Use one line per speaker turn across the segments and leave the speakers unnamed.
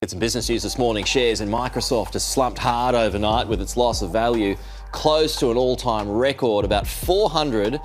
It's business news this morning. Shares in Microsoft has slumped hard overnight with its loss of value close to an all-time record, about 400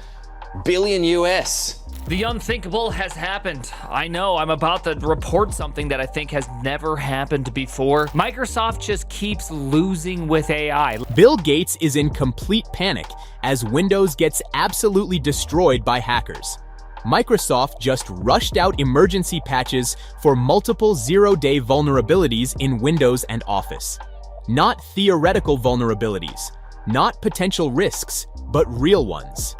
billion US.
The unthinkable has happened. I know, I'm about to report something that I think has never happened before. Microsoft just keeps losing with AI.
Bill Gates is in complete panic as Windows gets absolutely destroyed by hackers. Microsoft just rushed out emergency patches for multiple zero-day vulnerabilities in Windows and Office. Not theoretical vulnerabilities, not potential risks, but real ones.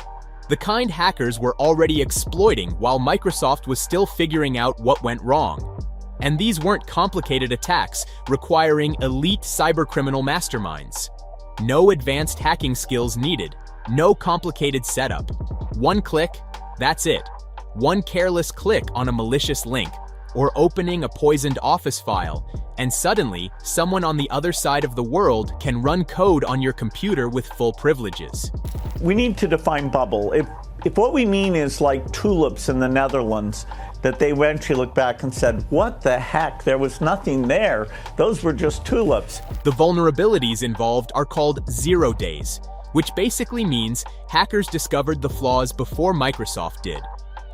The kind hackers were already exploiting while Microsoft was still figuring out what went wrong. And these weren't complicated attacks requiring elite cybercriminal masterminds. No advanced hacking skills needed, no complicated setup. One click, that's it. One careless click on a malicious link, or opening a poisoned Office file, and suddenly, someone on the other side of the world can run code on your computer with full privileges.
We need to define bubble. If what we mean is like tulips in the Netherlands, that they eventually look back and said, what the heck, there was nothing there. Those were just tulips.
The vulnerabilities involved are called 0 days, which basically means hackers discovered the flaws before Microsoft did.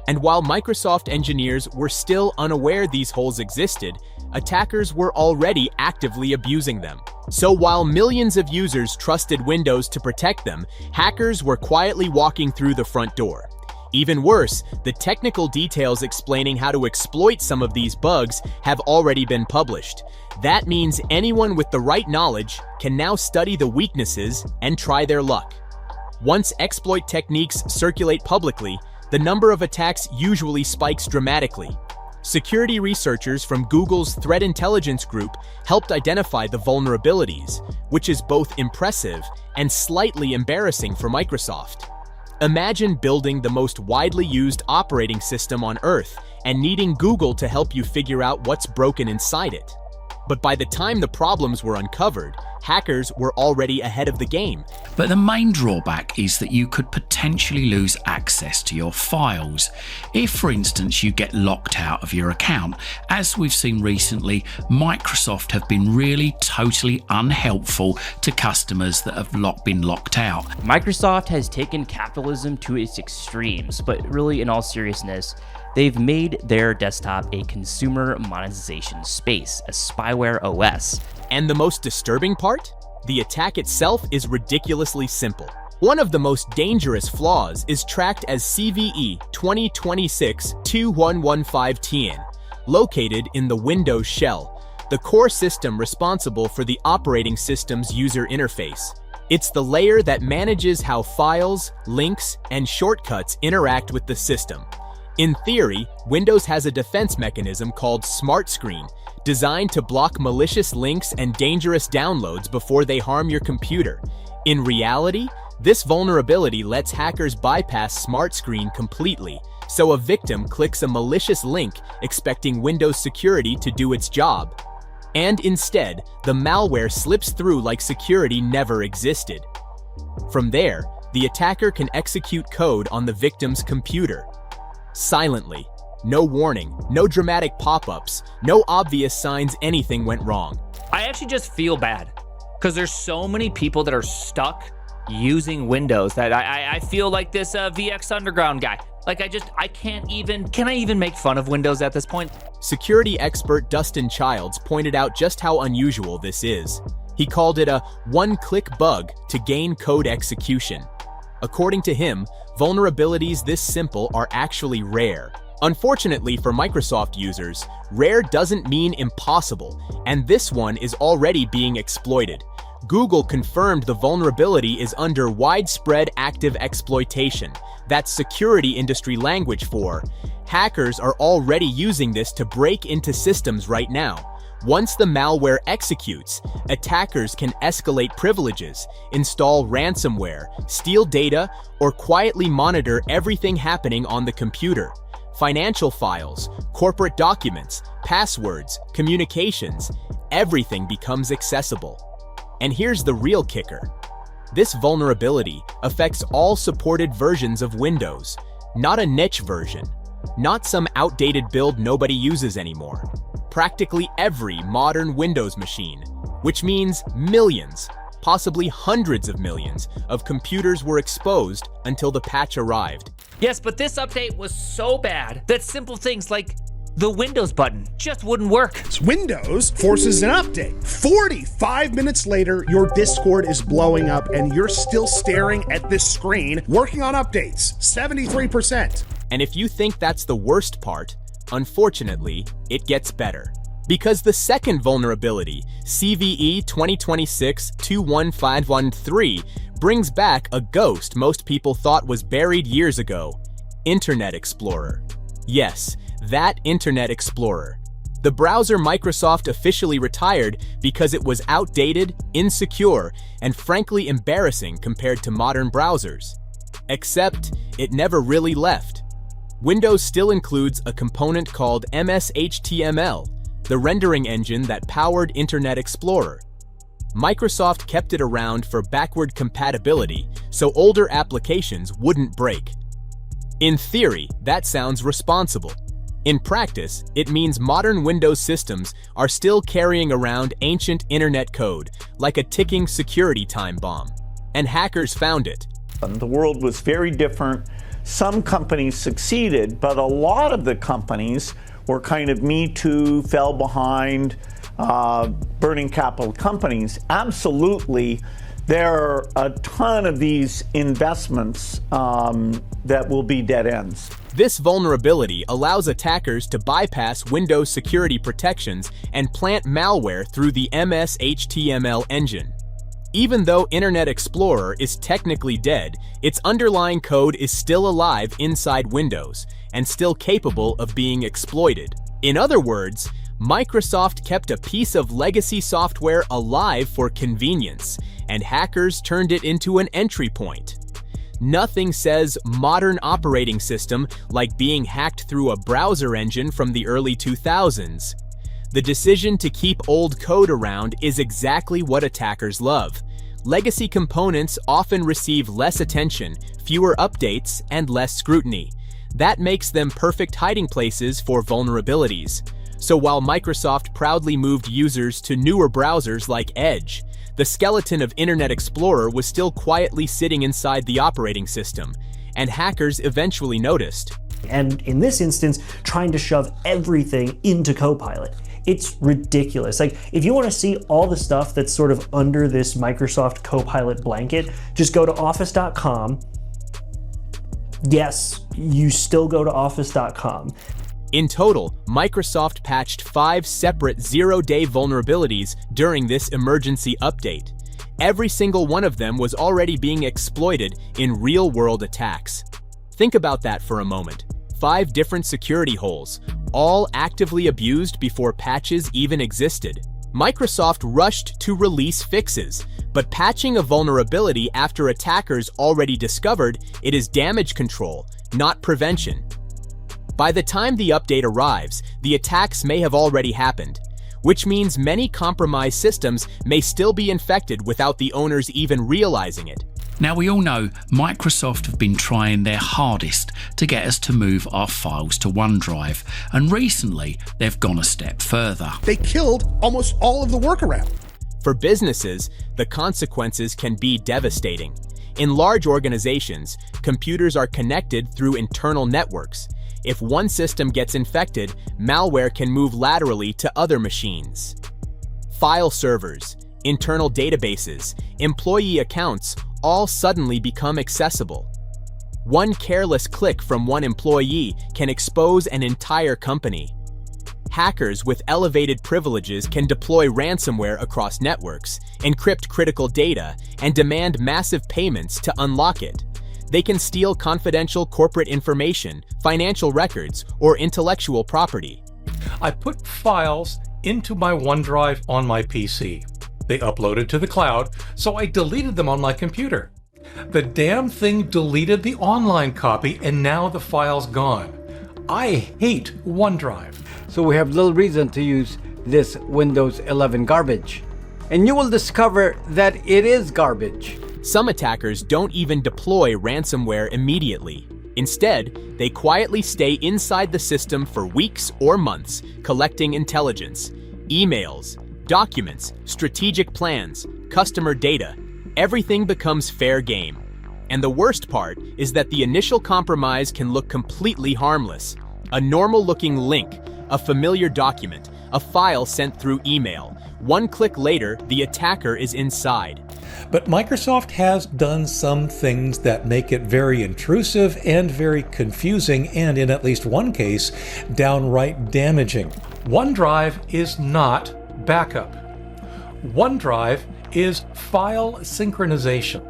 And while Microsoft engineers were still unaware these holes existed, attackers were already actively abusing them. So while millions of users trusted Windows to protect them, hackers were quietly walking through the front door. Even worse, the technical details explaining how to exploit some of these bugs have already been published. That means anyone with the right knowledge can now study the weaknesses and try their luck. Once exploit techniques circulate publicly, the number of attacks usually spikes dramatically. Security researchers from Google's Threat Intelligence Group helped identify the vulnerabilities, which is both impressive and slightly embarrassing for Microsoft. Imagine building the most widely used operating system on Earth and needing Google to help you figure out what's broken inside it. But by the time the problems were uncovered, hackers were already ahead of the game.
But the main drawback is that you could potentially lose access to your files. If, for instance, you get locked out of your account, as we've seen recently, Microsoft have been really totally unhelpful to customers that have been locked out.
Microsoft has taken capitalism to its extremes, but really, in all seriousness, they've made their desktop a consumer monetization space, a spyware OS.
And the most disturbing part? The attack itself is ridiculously simple. One of the most dangerous flaws is tracked as CVE 2026-2115TN, located in the Windows shell, the core system responsible for the operating system's user interface. It's the layer that manages how files, links, and shortcuts interact with the system. In theory, Windows has a defense mechanism called Smart Screen, designed to block malicious links and dangerous downloads before they harm your computer. In reality, this vulnerability lets hackers bypass Smart Screen completely, so a victim clicks a malicious link expecting Windows security to do its job. And instead, the malware slips through like security never existed. From there, the attacker can execute code on the victim's computer. Silently. No warning, no dramatic pop-ups, no obvious signs anything went wrong.
I actually just feel bad because there's so many people that are stuck using Windows that I feel like this VX Underground guy. Like can I even make fun of Windows at this point?
Security expert Dustin Childs pointed out just how unusual this is. He called it a one-click bug to gain code execution. According to him, vulnerabilities this simple are actually rare. Unfortunately for Microsoft users, rare doesn't mean impossible, and this one is already being exploited. Google confirmed the vulnerability is under widespread active exploitation. That's security industry language for hackers are already using this to break into systems right now. Once the malware executes, attackers can escalate privileges, install ransomware, steal data, or quietly monitor everything happening on the computer. Financial files, corporate documents, passwords, communications, everything becomes accessible. And here's the real kicker. This vulnerability affects all supported versions of Windows, not a niche version, not some outdated build nobody uses anymore. practically every modern Windows machine, which means millions, possibly hundreds of millions, of computers were exposed until the patch arrived.
Yes, but this update was so bad that simple things like the Windows button just wouldn't work.
Windows forces an update. 45 minutes later, your Discord is blowing up and you're still staring at this screen working on updates. 73%.
And if you think that's the worst part, unfortunately, it gets better. Because the second vulnerability, CVE 2026-21513, brings back a ghost most people thought was buried years ago: Internet Explorer. Yes, that Internet Explorer. The browser Microsoft officially retired because it was outdated, insecure, and frankly embarrassing compared to modern browsers. Except, it never really left. Windows still includes a component called MS-HTML, the rendering engine that powered Internet Explorer. Microsoft kept it around for backward compatibility, so older applications wouldn't break. In theory, that sounds responsible. In practice, it means modern Windows systems are still carrying around ancient internet code, like a ticking security time bomb. And hackers found it.
The world was very different. Some companies succeeded, but a lot of the companies were kind of Me Too, fell behind, burning capital companies. Absolutely, there are a ton of these investments that will be dead ends.
This vulnerability allows attackers to bypass Windows security protections and plant malware through the MS-HTML engine. Even though Internet Explorer is technically dead, its underlying code is still alive inside Windows and still capable of being exploited. In other words, Microsoft kept a piece of legacy software alive for convenience, and hackers turned it into an entry point. Nothing says modern operating system like being hacked through a browser engine from the early 2000s. The decision to keep old code around is exactly what attackers love. Legacy components often receive less attention, fewer updates, and less scrutiny. That makes them perfect hiding places for vulnerabilities. So while Microsoft proudly moved users to newer browsers like Edge, the skeleton of Internet Explorer was still quietly sitting inside the operating system, and hackers eventually noticed.
And in this instance, trying to shove everything into Copilot. It's ridiculous. Like, if you want to see all the stuff that's sort of under this Microsoft Copilot blanket, just go to office.com. Yes, you still go to office.com.
In total, Microsoft patched 5 separate zero-day vulnerabilities during this emergency update. Every single one of them was already being exploited in real-world attacks. Think about that for a moment. 5 different security holes, all actively abused before patches even existed. Microsoft rushed to release fixes, but patching a vulnerability after attackers already discovered it is damage control, not prevention. By the time the update arrives, the attacks may have already happened, which means many compromised systems may still be infected without the owners even realizing it.
Now, we all know Microsoft have been trying their hardest to get us to move our files to OneDrive, and recently they've gone a step further.
They killed almost all of the workaround.
For businesses, the consequences can be devastating. In large organizations, computers are connected through internal networks. If one system gets infected, malware can move laterally to other machines. File servers, internal databases, employee accounts all suddenly become accessible. One careless click from one employee can expose an entire company. Hackers with elevated privileges can deploy ransomware across networks, encrypt critical data, and demand massive payments to unlock it. They can steal confidential corporate information, financial records, or intellectual property.
I put files into my OneDrive on my PC. They uploaded to the cloud, so I deleted them on my computer. The damn thing deleted the online copy, and now the file's gone. I hate OneDrive.
So we have little reason to use this Windows 11 garbage. And you will discover that it is garbage.
Some attackers don't even deploy ransomware immediately. Instead, they quietly stay inside the system for weeks or months, collecting intelligence, emails, documents, strategic plans, customer data. Everything becomes fair game. And the worst part is that the initial compromise can look completely harmless. A normal-looking link, a familiar document, a file sent through email. One click later, the attacker is inside.
But Microsoft has done some things that make it very intrusive and very confusing, and in at least one case, downright damaging. OneDrive is not backup. OneDrive is file synchronization.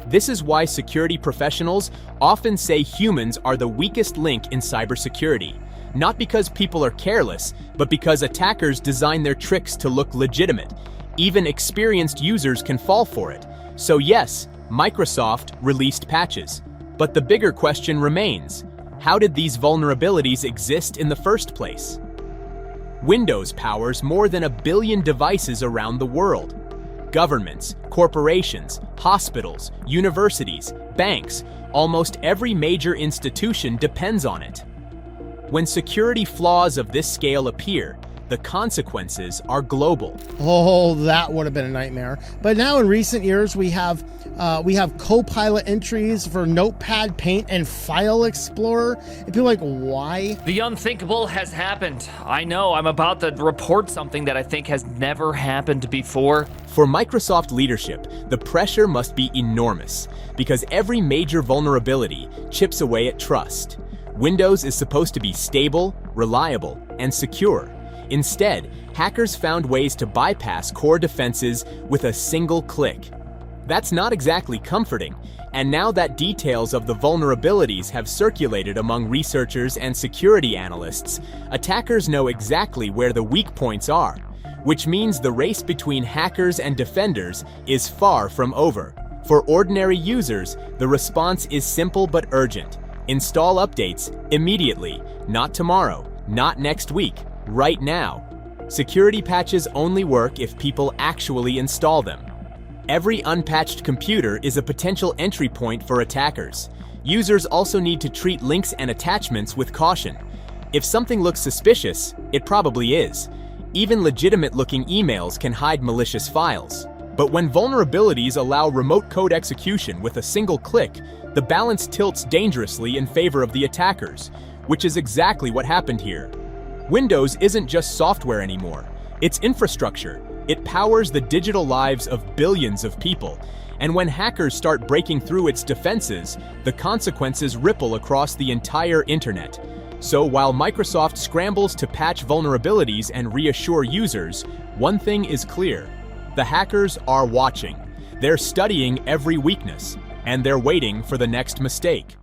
This is why security professionals often say humans are the weakest link in cybersecurity. Not because people are careless, but because attackers design their tricks to look legitimate. Even experienced users can fall for it. So yes, Microsoft released patches. But the bigger question remains: how did these vulnerabilities exist in the first place? Windows powers more than 1 billion devices around the world. Governments, corporations, hospitals, universities, banks, almost every major institution depends on it. When security flaws of this scale appear, the consequences are global.
Oh, that would have been a nightmare. But now in recent years, we have Copilot entries for Notepad, Paint, and File Explorer. And people are like, why?
The unthinkable has happened. I know, I'm about to report something that I think has never happened before.
For Microsoft leadership, the pressure must be enormous, because every major vulnerability chips away at trust. Windows is supposed to be stable, reliable, and secure. Instead, hackers found ways to bypass core defenses with a single click. That's not exactly comforting, and now that details of the vulnerabilities have circulated among researchers and security analysts, attackers know exactly where the weak points are, which means the race between hackers and defenders is far from over. For ordinary users, the response is simple but urgent. Install updates immediately, not tomorrow, not next week. Right now. Security patches only work if people actually install them. Every unpatched computer is a potential entry point for attackers. Users also need to treat links and attachments with caution. If something looks suspicious, it probably is. Even legitimate-looking emails can hide malicious files. But when vulnerabilities allow remote code execution with a single click, the balance tilts dangerously in favor of the attackers, which is exactly what happened here. Windows isn't just software anymore. It's infrastructure. It powers the digital lives of billions of people. And when hackers start breaking through its defenses, the consequences ripple across the entire internet. So while Microsoft scrambles to patch vulnerabilities and reassure users, one thing is clear. The hackers are watching. They're studying every weakness, and they're waiting for the next mistake.